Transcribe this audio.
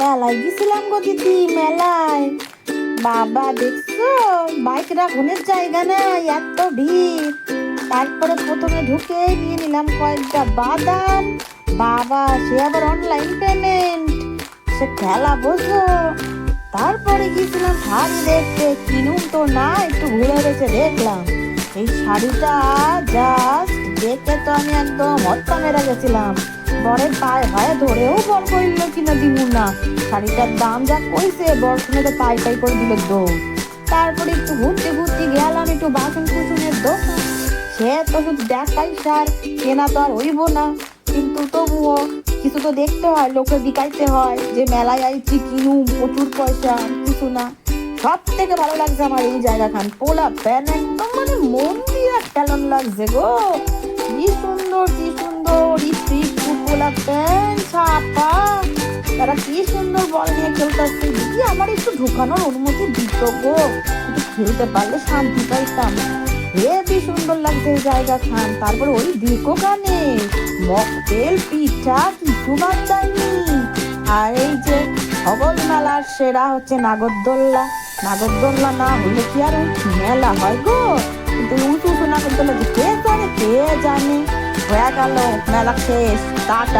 মেলায় গেছিলাম গো দিদি, মেলায়। বাবা দেখছো বাইক রাখনের জায়গা নাই, এত ভিড়। তারপরে প্রথমে ঢুকে নিয়ে নিলাম কয়েকটা বাদাম। বাবা সে আবার অনলাইন পেমেন্ট, সে খেলা বোঝো। তারপরে গিয়েছিলাম শাড়ি দেখতে, কিনুম তো না, একটু ঘুরে বেড়ে দেখলাম। এই শাড়িটা জাস্ট দেখে তো আমি একদম হত্যা মেরে গেছিলাম। বরের পায়ে ভায়ে ধরেও বর কইল কিনা দিব না। শাড়িটার দাম যা কইছে, বর শুনে তো পাই পাই করে দিল দৌড়। তারপরে একটু ঘুরতে ঘুরতে গেলাম একটু বাসন কুসনের দোকান। সে তো শুধু দেখাই সার, কেনা তো আর হইব না, কিন্তু তবুও কিছু তো দেখতে হয়, লোকে দিকাইতে হয় যে মেলায় আইছি কিনুম, প্রচুর পয়সা কিছু না। সব থেকে ভালো লাগছে আমার এই জায়গা খান, পোলা প্যান একদম মানে মন দিয়ে খেলন লাগছে গো। কি সুন্দর কি সুন্দর স্ট্রিট ফুড, পোলা প্যান ছাপা, তারা কি সুন্দর বল নিয়ে খেলতেছে। দিদি আমার একটু ঢুকানোর অনুমতি দিত গো, একটু খেলতে পারলে শান্তি পাইতাম। হেবি সুন্দর লাগছে এই জায়গা খান। তারপরে ওই দিকো কানে মকটেল পিঠা কিছু বাদ দেয়নি। আর এই যে সবল মেলার সেরা হচ্ছে নাগরদোল্লা। নাগরদোল্লা না হলে কি আর মেলা হয় গো? কিন্তু উঁচু উঁচু নাগরদোল্লা যে কে জানে কে জানে। হয়ে গেল মেলা শেষ, টাটা।